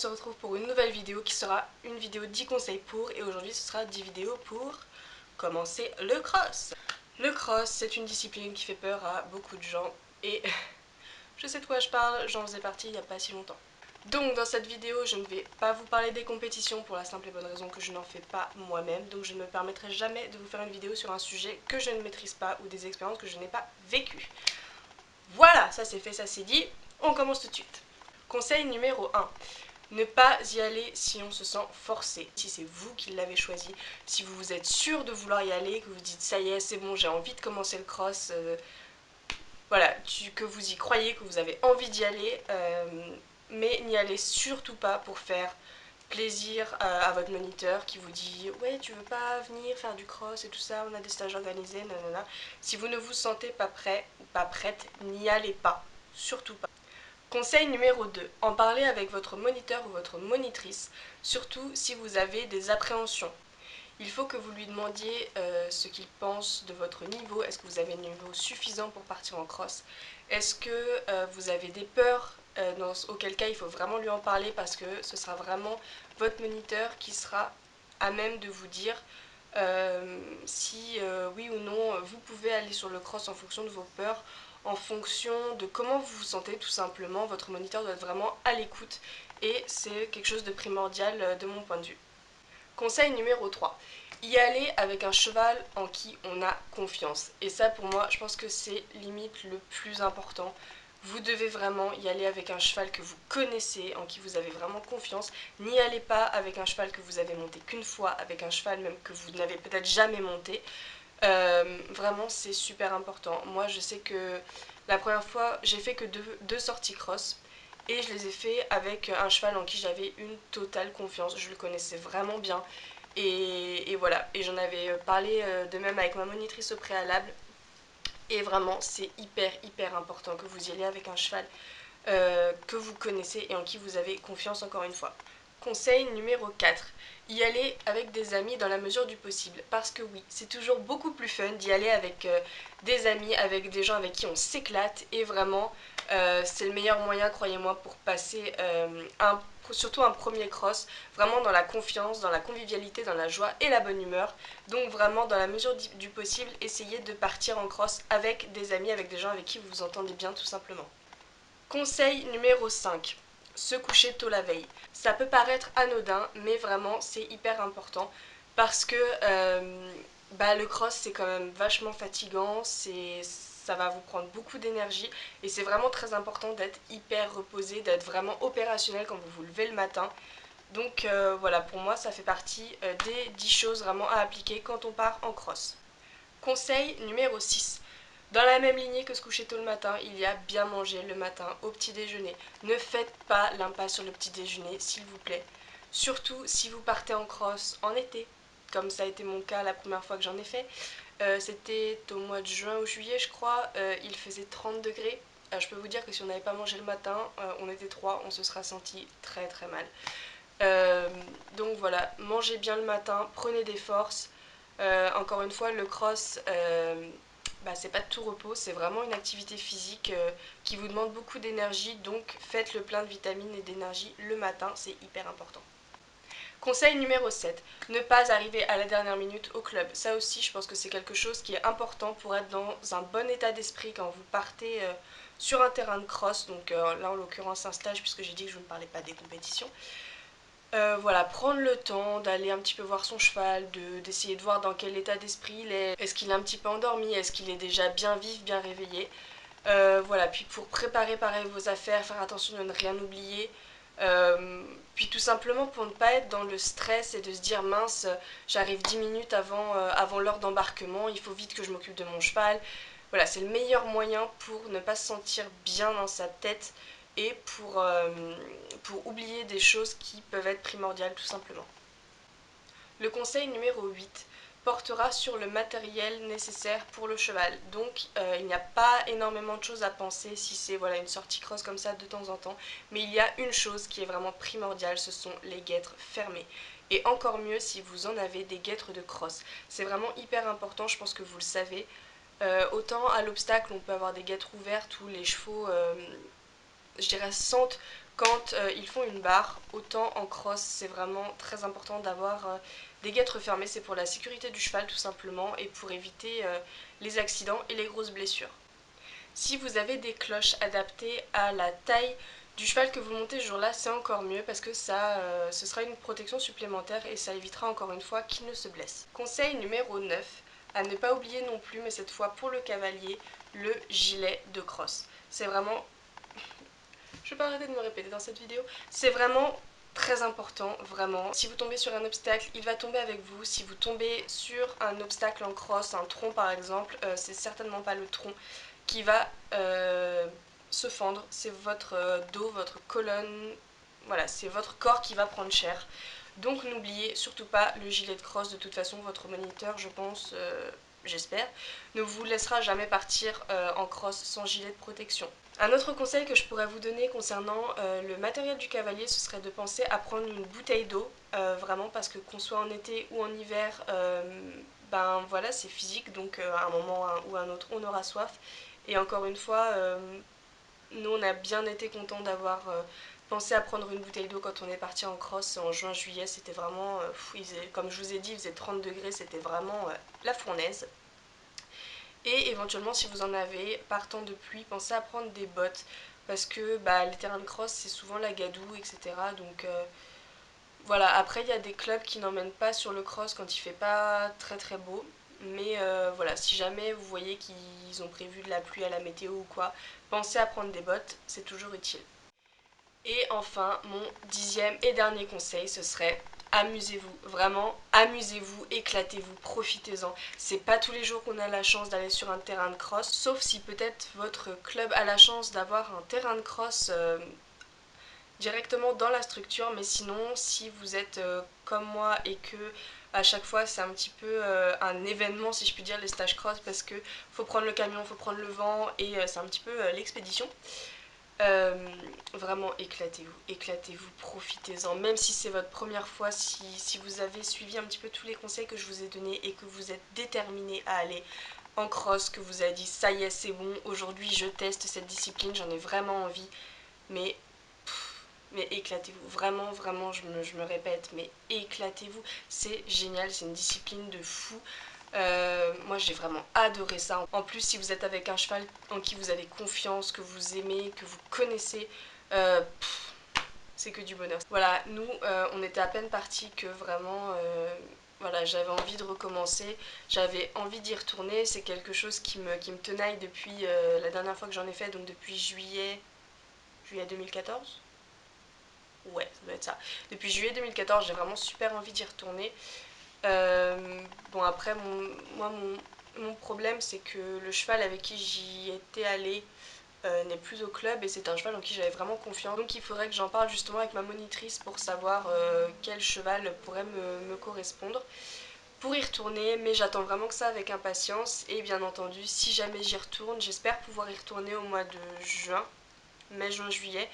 se retrouve pour une nouvelle vidéo qui sera une vidéo 10 conseils pour, et aujourd'hui ce sera 10 vidéos pour commencer le cross. Le cross, c'est une discipline qui fait peur à beaucoup de gens et je sais de quoi je parle, j'en faisais partie il n'y a pas si longtemps. Donc dans cette vidéo, je ne vais pas vous parler des compétitions pour la simple et bonne raison que je n'en fais pas moi-même, donc je ne me permettrai jamais de vous faire une vidéo sur un sujet que je ne maîtrise pas ou des expériences que je n'ai pas vécues. Voilà, ça c'est fait, ça c'est dit, on commence tout de suite. Conseil numéro 1. Ne pas y aller si on se sent forcé, si c'est vous qui l'avez choisi, si vous êtes sûr de vouloir y aller, que vous dites ça y est, c'est bon, j'ai envie de commencer le cross, voilà, que vous y croyez, que vous avez envie d'y aller, mais n'y allez surtout pas pour faire plaisir à votre moniteur qui vous dit ouais tu veux pas venir faire du cross et tout ça, on a des stages organisés, nanana. Si vous ne vous sentez pas prêt ou pas prête, n'y allez pas, surtout pas. Conseil numéro 2. En parler avec votre moniteur ou votre monitrice, surtout si vous avez des appréhensions. Il faut que vous lui demandiez ce qu'il pense de votre niveau. Est-ce que vous avez un niveau suffisant pour partir en cross? Est-ce que vous avez des peurs auquel cas il faut vraiment lui en parler parce que ce sera vraiment votre moniteur qui sera à même de vous dire si oui ou non vous pouvez aller sur le cross en fonction de vos peurs, en fonction de comment vous vous sentez tout simplement. Votre moniteur doit être vraiment à l'écoute et c'est quelque chose de primordial de mon point de vue. Conseil numéro 3. Y aller avec un cheval en qui on a confiance. Et ça pour moi, je pense que c'est limite le plus important. Vous devez vraiment y aller avec un cheval que vous connaissez, en qui vous avez vraiment confiance. N'y allez pas avec un cheval que vous avez monté qu'une fois, avec un cheval même que vous n'avez peut-être jamais monté. Vraiment, c'est super important. Moi, je sais que la première fois, j'ai fait que deux sorties cross. Et je les ai fait avec un cheval en qui j'avais une totale confiance. Je le connaissais vraiment bien. Et voilà. Et j'en avais parlé de même avec ma monitrice au préalable. Et vraiment, c'est hyper important que vous y alliez avec un cheval que vous connaissez et en qui vous avez confiance encore une fois. Conseil numéro 4. Y aller avec des amis dans la mesure du possible. Parce que oui, c'est toujours beaucoup plus fun d'y aller avec des amis, avec des gens avec qui on s'éclate. Et vraiment, c'est le meilleur moyen, croyez-moi, pour passer surtout un premier cross, vraiment dans la confiance, dans la convivialité, dans la joie et la bonne humeur. Donc vraiment, dans la mesure du possible, essayez de partir en cross avec des amis, avec des gens avec qui vous vous entendez bien tout simplement. Conseil numéro 5. Se coucher tôt la veille. Ça peut paraître anodin, mais vraiment c'est hyper important parce que le cross c'est quand même vachement fatigant, ça va vous prendre beaucoup d'énergie et c'est vraiment très important d'être hyper reposé, d'être vraiment opérationnel quand vous vous levez le matin. Donc voilà, pour moi ça fait partie des 10 choses vraiment à appliquer quand on part en cross. Conseil numéro 6. Dans la même lignée que se coucher tôt le matin, il y a bien manger le matin au petit déjeuner. Ne faites pas l'impasse sur le petit déjeuner, s'il vous plaît. Surtout si vous partez en cross en été, comme ça a été mon cas la première fois que j'en ai fait. C'était au mois de juin ou juillet, je crois. Il faisait 30 degrés. Je peux vous dire que si on n'avait pas mangé le matin, on était trois, on se sera senti très mal. Donc voilà, mangez bien le matin, prenez des forces. Encore une fois, le cross, c'est pas de tout repos, c'est vraiment une activité physique qui vous demande beaucoup d'énergie, donc faites le plein de vitamines et d'énergie le matin, c'est hyper important. Conseil numéro 7. Ne pas arriver à la dernière minute au club. Ça aussi, je pense que c'est quelque chose qui est important pour être dans un bon état d'esprit quand vous partez sur un terrain de cross. Donc là, en l'occurrence, un stage, puisque j'ai dit que je ne parlais pas des compétitions. Voilà, prendre le temps d'aller un petit peu voir son cheval, d'essayer de voir dans quel état d'esprit il est. Est-ce qu'il est un petit peu endormi? Est-ce qu'il est déjà bien vif, bien réveillé? Voilà, puis pour préparer pareil vos affaires, faire attention de ne rien oublier. Puis tout simplement pour ne pas être dans le stress et de se dire mince, j'arrive 10 minutes avant l'heure d'embarquement, il faut vite que je m'occupe de mon cheval. Voilà, c'est le meilleur moyen pour ne pas se sentir bien dans sa tête et pour oublier des choses qui peuvent être primordiales tout simplement. Le conseil numéro 8 portera sur le matériel nécessaire pour le cheval. Donc il n'y a pas énormément de choses à penser si c'est voilà, une sortie cross comme ça de temps en temps. Mais il y a une chose qui est vraiment primordiale, ce sont les guêtres fermées. Et encore mieux si vous en avez des guêtres de cross. C'est vraiment hyper important, je pense que vous le savez. Autant à l'obstacle on peut avoir des guêtres ouvertes où les chevaux je dirais sentent quand ils font une barre, autant en cross c'est vraiment très important d'avoir des guêtres fermées, c'est pour la sécurité du cheval tout simplement et pour éviter les accidents et les grosses blessures. Si vous avez des cloches adaptées à la taille du cheval que vous montez ce jour-là, c'est encore mieux parce que ce sera une protection supplémentaire et ça évitera encore une fois qu'il ne se blesse. Conseil numéro 9, à ne pas oublier non plus, mais cette fois pour le cavalier, le gilet de crosse. C'est vraiment... Je vais pas arrêter de me répéter dans cette vidéo. C'est vraiment très important, vraiment. Si vous tombez sur un obstacle, il va tomber avec vous. Si vous tombez sur un obstacle en crosse, un tronc par exemple, c'est certainement pas le tronc qui va se fendre, c'est votre dos, votre colonne, voilà, c'est votre corps qui va prendre cher. Donc n'oubliez surtout pas le gilet de crosse, de toute façon votre moniteur, je pense, j'espère, ne vous laissera jamais partir en crosse sans gilet de protection. Un autre conseil que je pourrais vous donner concernant le matériel du cavalier, ce serait de penser à prendre une bouteille d'eau, vraiment parce que qu'on soit en été ou en hiver, ben voilà, c'est physique, donc à un moment ou à un autre on aura soif. Et encore une fois, nous on a bien été contents d'avoir pensé à prendre une bouteille d'eau quand on est parti en cross en juin-juillet. C'était vraiment, comme je vous ai dit, il faisait 30 degrés, c'était vraiment la fournaise. Et éventuellement, si vous en avez, partant de pluie, pensez à prendre des bottes parce que bah, les terrains de cross c'est souvent la gadoue, etc. Donc voilà, après il y a des clubs qui n'emmènent pas sur le cross quand il fait pas très très beau. Mais voilà, si jamais vous voyez qu'ils ont prévu de la pluie à la météo ou quoi, pensez à prendre des bottes, c'est toujours utile. Et enfin, mon 10e et dernier conseil, ce serait amusez-vous, vraiment amusez-vous, éclatez-vous, profitez-en. C'est pas tous les jours qu'on a la chance d'aller sur un terrain de cross, sauf si peut-être votre club a la chance d'avoir un terrain de cross directement dans la structure, mais sinon si vous êtes comme moi et que à chaque fois c'est un petit peu un événement si je puis dire les stages cross parce que faut prendre le camion, faut prendre le vent et c'est un petit peu l'expédition. Vraiment éclatez-vous, éclatez-vous, profitez-en, même si c'est votre première fois, si vous avez suivi un petit peu tous les conseils que je vous ai donnés et que vous êtes déterminé à aller en cross, que vous avez dit ça y est c'est bon, aujourd'hui je teste cette discipline, j'en ai vraiment envie, mais mais éclatez-vous, vraiment, vraiment, je me répète, mais éclatez-vous, c'est génial, c'est une discipline de fou. Moi j'ai vraiment adoré ça. En plus si vous êtes avec un cheval en qui vous avez confiance, que vous aimez, que vous connaissez, c'est que du bonheur. Voilà, nous on était à peine partis que vraiment voilà, j'avais envie de recommencer, j'avais envie d'y retourner, c'est quelque chose qui me tenaille depuis la dernière fois que j'en ai fait, donc depuis juillet 2014. Ouais, ça doit être ça. Depuis juillet 2014, j'ai vraiment super envie d'y retourner. Bon après, mon problème c'est que le cheval avec qui j'y étais allée n'est plus au club et c'est un cheval en qui j'avais vraiment confiance. Donc il faudrait que j'en parle justement avec ma monitrice pour savoir quel cheval pourrait me correspondre pour y retourner, mais j'attends vraiment que ça avec impatience et bien entendu si jamais j'y retourne, j'espère pouvoir y retourner au mois de juin, mai, juin, juillet.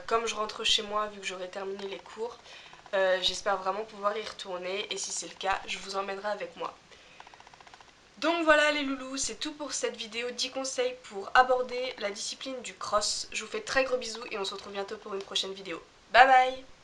Comme je rentre chez moi vu que j'aurai terminé les cours, j'espère vraiment pouvoir y retourner et si c'est le cas, je vous emmènerai avec moi. Donc voilà les loulous, c'est tout pour cette vidéo, 10 conseils pour aborder la discipline du cross. Je vous fais très gros bisous et on se retrouve bientôt pour une prochaine vidéo. Bye bye!